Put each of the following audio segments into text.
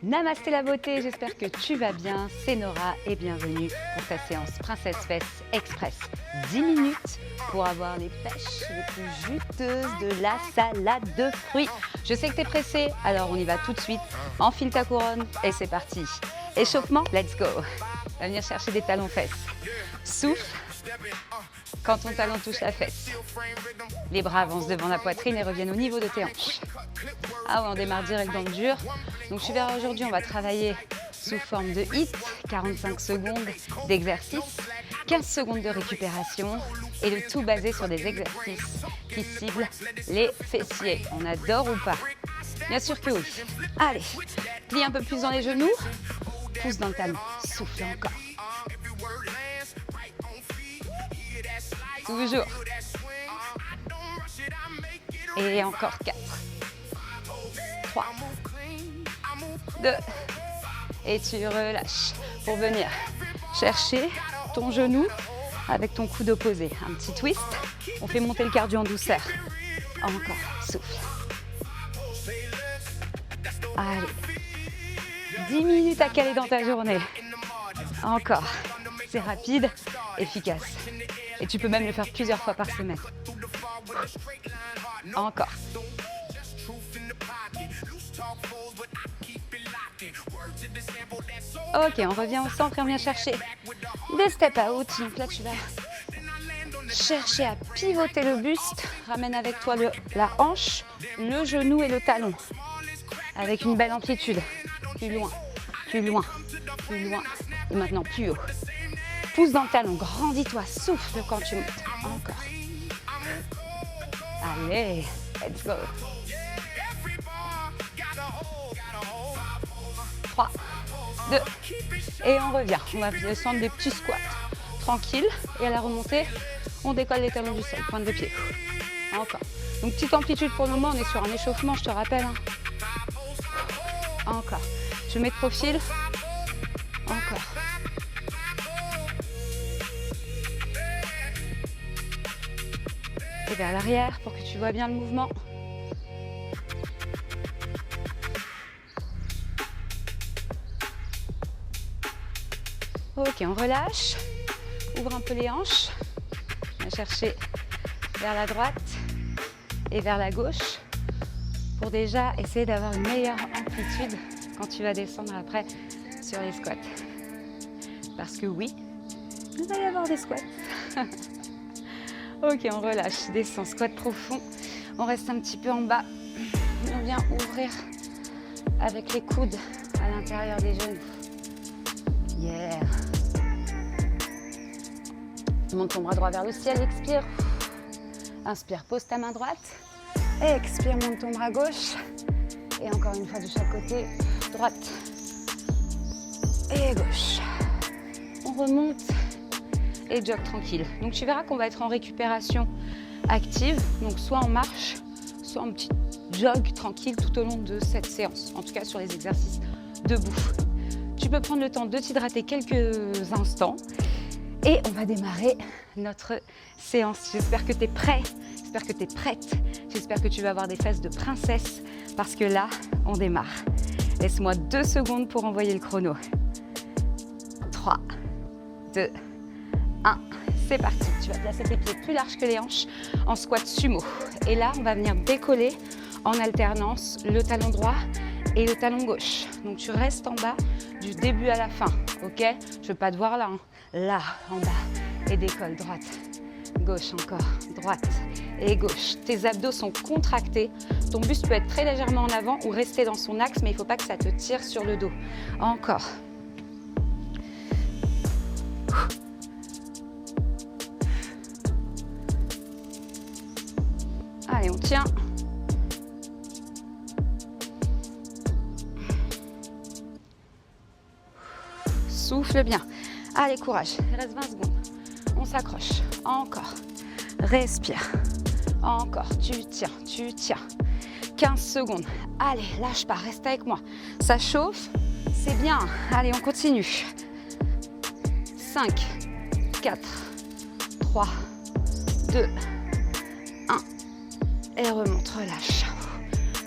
Namasté la beauté, j'espère que tu vas bien, c'est Nora et bienvenue pour ta séance Princesse Fesses Express. 10 minutes pour avoir les pêches les plus juteuses de la salade de fruits. Je sais que tu es pressé, alors on y va tout de suite. Enfile ta couronne et c'est parti. Échauffement, let's go. On va venir chercher des talons fesses. Souffle quand ton talon touche la fesse. Les bras avancent devant la poitrine et reviennent au niveau de tes hanches. Ah ouais, on démarre direct dans le dur. Donc je suis vers aujourd'hui, on va travailler sous forme de HIIT, 45 secondes d'exercice, 15 secondes de récupération et le tout basé sur des exercices qui ciblent les fessiers. On adore ou pas? Bien sûr que oui. Allez, plie un peu plus dans les genoux, pousse dans le talon, souffle encore. Toujours. Et encore 4. 3. 2. Et tu relâches pour venir chercher ton genou avec ton coude opposé. Un petit twist. On fait monter le cardio en douceur. Encore. Souffle. Allez. 10 minutes à caler dans ta journée. Encore. C'est rapide, efficace. Et tu peux même le faire plusieurs fois par semaine. Encore. Ok, on revient au centre et on vient chercher des step out. Donc là, tu vas chercher à pivoter le buste. Ramène avec toi la hanche, le genou et le talon. Avec une belle amplitude. Plus loin, plus loin, plus loin. Et maintenant, plus haut. Pousse dans le talon, grandis-toi, souffle quand tu montes. Encore. Allez, let's go. 3, 2, et on revient. On va descendre des petits squats. Tranquille. Et à la remontée, on décolle les talons du sol, pointe de pied. Encore. Donc petite amplitude pour le moment, on est sur un échauffement, je te rappelle. Encore. Je mets de profil. Encore. Et vers l'arrière pour que tu vois bien le mouvement. Ok, on relâche. Ouvre un peu les hanches. On va chercher vers la droite et vers la gauche pour déjà essayer d'avoir une meilleure amplitude quand tu vas descendre après sur les squats. Parce que oui, il va y avoir des squats. Ok, on relâche, descend, squat profond. On reste un petit peu en bas. On vient ouvrir avec les coudes à l'intérieur des genoux. Yeah. Monte ton bras droit vers le ciel, expire. Inspire, pose ta main droite. Expire, monte ton bras gauche. Et encore une fois de chaque côté, droite et gauche. On remonte. Et jog tranquille. Donc tu verras qu'on va être en récupération active, donc soit en marche, soit en petit jog tranquille tout au long de cette séance, en tout cas sur les exercices debout. Tu peux prendre le temps de t'hydrater quelques instants et on va démarrer notre séance. J'espère que tu es prêt, j'espère que tu es prête, j'espère que tu vas avoir des fesses de princesse parce que là, on démarre. Laisse-moi 2 secondes pour envoyer le chrono. 3, 2, 1, c'est parti. Tu vas placer tes pieds plus larges que les hanches en squat sumo. Et là, on va venir décoller en alternance le talon droit et le talon gauche. Donc tu restes en bas du début à la fin, ok? Je ne veux pas te voir là, hein. Là, en bas. Et décolle, droite, gauche encore, droite et gauche. Tes abdos sont contractés. Ton buste peut être très légèrement en avant ou rester dans son axe, mais il ne faut pas que ça te tire sur le dos. Encore. Allez, on tient. Souffle bien. Allez, courage. Il reste 20 secondes. On s'accroche. Encore. Respire. Encore. Tu tiens, tu tiens. 15 secondes. Allez, lâche pas. Reste avec moi. Ça chauffe. C'est bien. Allez, on continue. 5, 4, 3, 2, 1. Et remonte, relâche.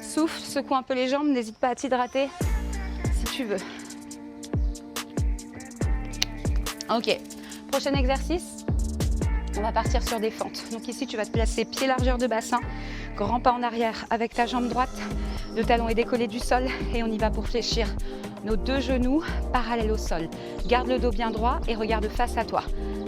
Souffle, secoue un peu les jambes, n'hésite pas à t'hydrater si tu veux. Ok, prochain exercice, on va partir sur des fentes. Donc ici, tu vas te placer pied largeur de bassin, grand pas en arrière avec ta jambe droite, le talon est décollé du sol et on y va pour fléchir nos deux genoux parallèles au sol. Garde le dos bien droit et regarde face à toi.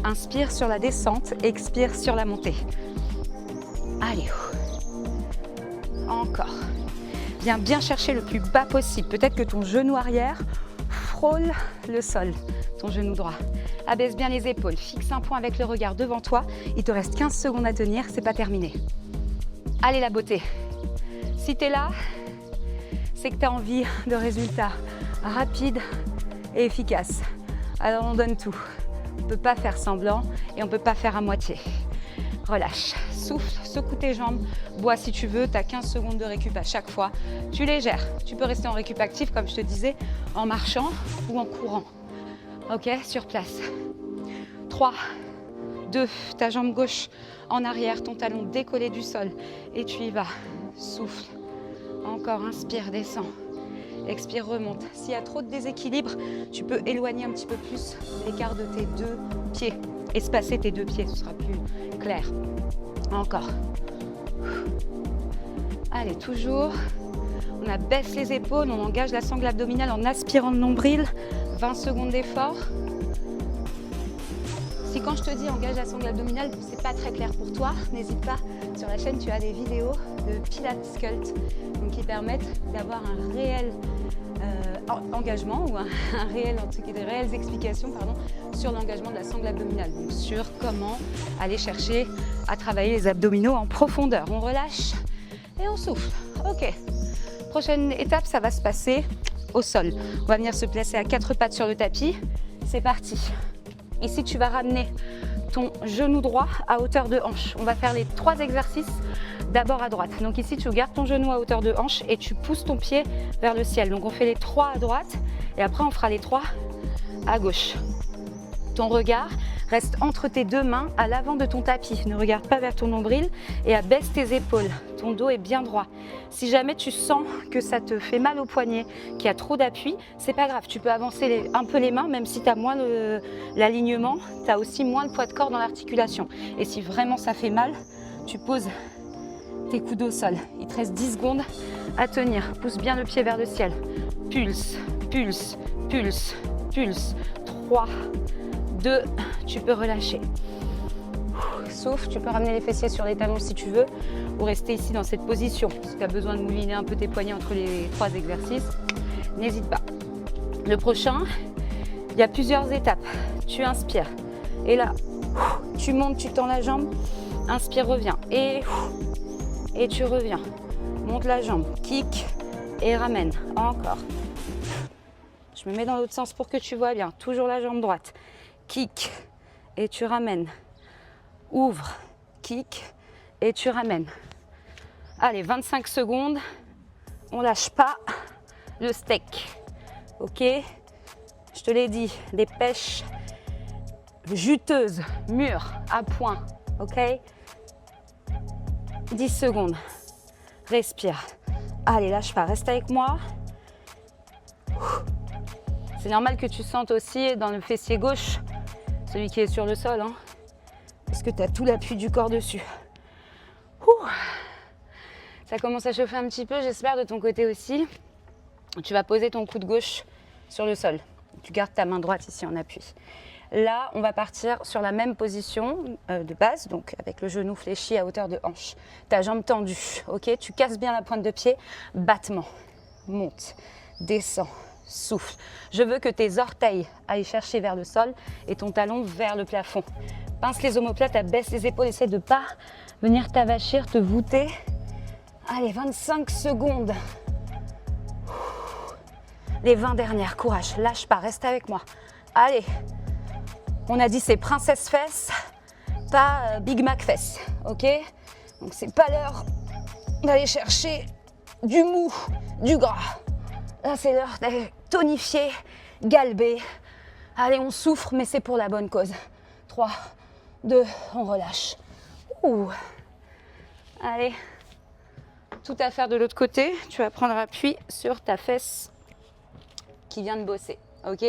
Inspire sur la descente, expire sur la montée. Allez, encore. Viens bien chercher le plus bas possible. Peut-être que ton genou arrière frôle le sol, ton genou droit. Abaisse bien les épaules, fixe un point avec le regard devant toi. Il te reste 15 secondes à tenir, c'est pas terminé. Allez la beauté. Si tu es là, c'est que tu as envie de résultats rapides et efficaces. Alors on donne tout. On ne peut pas faire semblant et on ne peut pas faire à moitié. Relâche, souffle, secoue tes jambes, bois si tu veux, tu as 15 secondes de récup à chaque fois. Tu les gères, tu peux rester en récup actif comme je te disais, en marchant ou en courant. Ok, sur place. 3, 2, ta jambe gauche en arrière, ton talon décollé du sol et tu y vas. Souffle, encore, inspire, descends. Expire, remonte. S'il y a trop de déséquilibre, tu peux éloigner un petit peu plus l'écart de tes deux pieds. Espacer tes deux pieds, ce sera plus clair. Encore. Allez, toujours. On abaisse les épaules, on engage la sangle abdominale en aspirant le nombril. 20 secondes d'effort. Si quand je te dis engage la sangle abdominale, c'est pas très clair pour toi, n'hésite pas. Sur la chaîne, tu as des vidéos de Pilates Sculpt donc qui permettent d'avoir un réel engagement ou un réel, en tout cas des réelles explications sur l'engagement de la sangle abdominale. Donc sur comment aller chercher à travailler les abdominaux en profondeur. On relâche et on souffle. Ok. Prochaine étape, ça va se passer au sol. On va venir se placer à 4 pattes sur le tapis. C'est parti. Ici, tu vas ramener ton genou droit à hauteur de hanche. On va faire les 3 exercices d'abord à droite. Donc ici, tu gardes ton genou à hauteur de hanche et tu pousses ton pied vers le ciel. Donc on fait les 3 à droite et après on fera les 3 à gauche. Ton regard reste entre tes deux mains à l'avant de ton tapis. Ne regarde pas vers ton nombril et abaisse tes épaules. Ton dos est bien droit. Si jamais tu sens que ça te fait mal au poignet, qu'il y a trop d'appui, c'est pas grave. Tu peux avancer un peu les mains, même si tu as moins l'alignement, tu as aussi moins le poids de corps dans l'articulation. Et si vraiment ça fait mal, tu poses tes coudes au sol. Il te reste 10 secondes à tenir. Pousse bien le pied vers le ciel. Pulse, pulse, pulse, pulse. 3, 2, tu peux relâcher. Souffle, tu peux ramener les fessiers sur les talons si tu veux ou rester ici dans cette position. Si tu as besoin de mouliner un peu tes poignets entre les 3 exercices, n'hésite pas. Le prochain, il y a plusieurs étapes. Tu inspires et là, tu montes, tu tends la jambe. Inspire, reviens et tu reviens. Monte la jambe, kick et ramène. Encore. Je me mets dans l'autre sens pour que tu vois bien. Toujours la jambe droite. Kick et tu ramènes. Ouvre, kick et tu ramènes. Allez, 25 secondes. On lâche pas le steak. Ok? Je te l'ai dit, des pêches juteuses, mûres, à point. Ok? 10 secondes. Respire. Allez, lâche pas. Reste avec moi. C'est normal que tu sentes aussi dans le fessier gauche, celui qui est sur le sol, hein, parce que tu as tout l'appui du corps dessus. Ça commence à chauffer un petit peu, j'espère de ton côté aussi. Tu vas poser ton coude gauche sur le sol. Tu gardes ta main droite ici en appui. Là, on va partir sur la même position de base, donc avec le genou fléchi à hauteur de hanche. Ta jambe tendue, ok? Tu casses bien la pointe de pied, battement, monte, descend. Souffle. Je veux que tes orteils aillent chercher vers le sol et ton talon vers le plafond. Pince les omoplates, abaisse les épaules, essaie de ne pas venir t'avachir, te voûter. Allez, 25 secondes. Les 20 dernières, courage, lâche pas, reste avec moi. Allez, on a dit c'est princesse fesses, pas Big Mac fesses, ok? Donc c'est pas l'heure d'aller chercher du mou, du gras. Là, c'est l'heure d'aller tonifier, galber. Allez, on souffre, mais c'est pour la bonne cause. 3, 2, on relâche. Ouh. Allez, tout à faire de l'autre côté. Tu vas prendre appui sur ta fesse qui vient de bosser. Ok?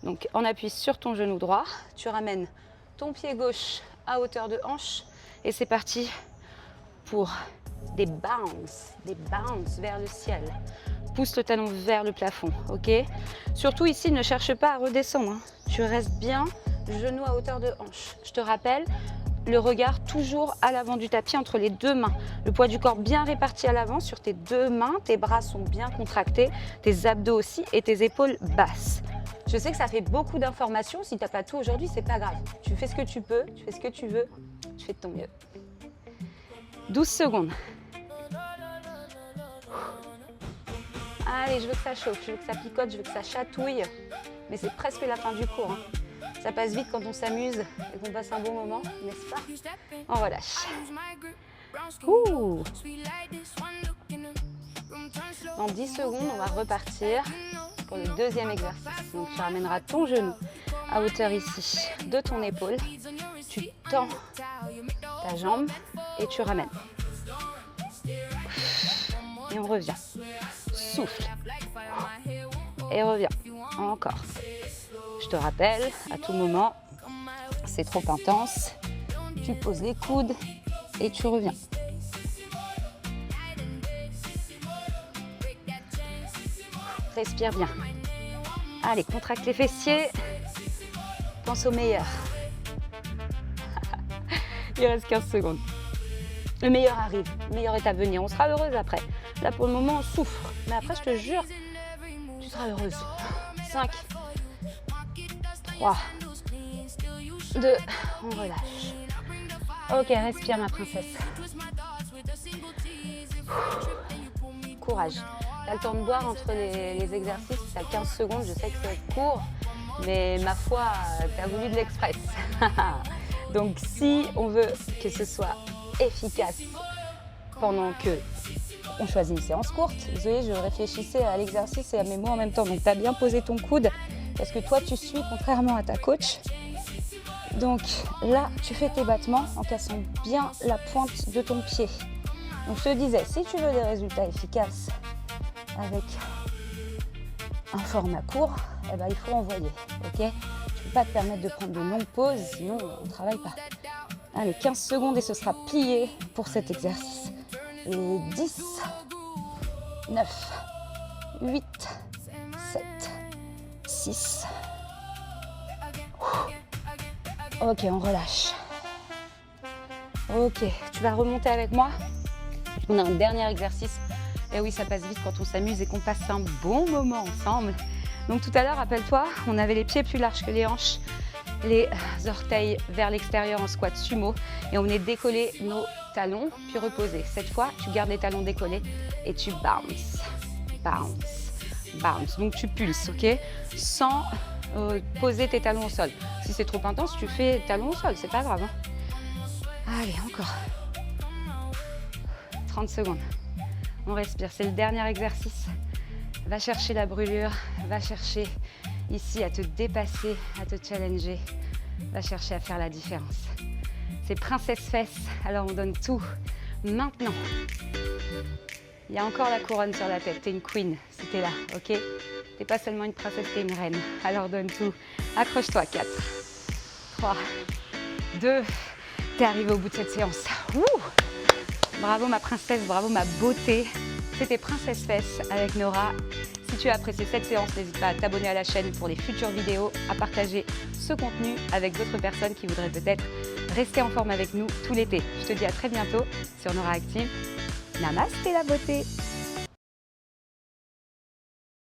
Donc on appuie sur ton genou droit, tu ramènes ton pied gauche à hauteur de hanche et c'est parti pour des bounces vers le ciel. Pousse le talon vers le plafond, ok? Surtout ici, ne cherche pas à redescendre, hein. Tu restes bien, genou à hauteur de hanche. Je te rappelle, le regard toujours à l'avant du tapis entre les deux mains. Le poids du corps bien réparti à l'avant sur tes deux mains, tes bras sont bien contractés, tes abdos aussi et tes épaules basses. Je sais que ça fait beaucoup d'informations, si tu n'as pas tout aujourd'hui, c'est pas grave. Tu fais ce que tu peux, tu fais ce que tu veux, tu fais de ton mieux. 12 secondes. Allez, je veux que ça chauffe, je veux que ça picote, je veux que ça chatouille. Mais c'est presque la fin du cours, hein. Ça passe vite quand on s'amuse et qu'on passe un bon moment, n'est-ce pas? On relâche. Ouh. Dans 10 secondes, on va repartir pour le deuxième exercice. Donc tu ramèneras ton genou à hauteur ici de ton épaule. Tu tends ta jambe et tu ramènes. Et on revient. Souffle. Et reviens. Encore. Je te rappelle, à tout moment, c'est trop intense. Tu poses les coudes et tu reviens. Respire bien. Allez, contracte les fessiers. Pense au meilleur. Il reste 15 secondes. Le meilleur arrive. Le meilleur est à venir. On sera heureuse après. Là, pour le moment, on souffre. Mais après, je te jure, tu seras heureuse. 5, 3, 2, on relâche. Ok, respire ma princesse. Courage. Tu as le temps de boire entre les exercices, tu as 15 secondes, je sais que c'est court, mais ma foi, tu as voulu de l'express. Donc si on veut que ce soit efficace pendant que on choisit une séance courte, désolée, je réfléchissais à l'exercice et à mes mots en même temps, donc tu as bien posé ton coude, parce que toi tu suis contrairement à ta coach. Donc là, tu fais tes battements en cassant bien la pointe de ton pied. Donc je te disais, si tu veux des résultats efficaces avec un format court, eh ben, il faut envoyer, ok? Tu ne peux pas te permettre de prendre de longues pauses, sinon on ne travaille pas. Allez, 15 secondes et ce sera plié pour cet exercice. Et 10, 9, 8, 7, 6. Ok, on relâche. Ok, tu vas remonter avec moi. On a un dernier exercice. Et oui, ça passe vite quand on s'amuse et qu'on passe un bon moment ensemble. Donc tout à l'heure, rappelle-toi, on avait les pieds plus larges que les hanches, les orteils vers l'extérieur en squat sumo et on venait décoller nos talons puis reposer. Cette fois, tu gardes les talons décollés et tu bounce, bounce, bounce. Donc tu pulses, ok? Sans poser tes talons au sol. Si c'est trop intense, tu fais talons au sol, c'est pas grave, hein? Allez, encore. 30 secondes. On respire, c'est le dernier exercice. Va chercher la brûlure, va chercher ici à te dépasser, à te challenger. Va chercher à faire la différence. C'est princesse fesses, alors on donne tout. Maintenant, il y a encore la couronne sur la tête, t'es une queen si t'es là, ok? T'es pas seulement une princesse, t'es une reine. Alors donne tout. Accroche-toi, 4, 3, 2, t'es arrivé au bout de cette séance. Ouh! Bravo ma princesse, bravo ma beauté. C'était Princesse Fesses avec Nora. Si tu as apprécié cette séance, n'hésite pas à t'abonner à la chaîne pour les futures vidéos, à partager ce contenu avec d'autres personnes qui voudraient peut-être rester en forme avec nous tout l'été. Je te dis à très bientôt sur Nora Active. Namasté la beauté!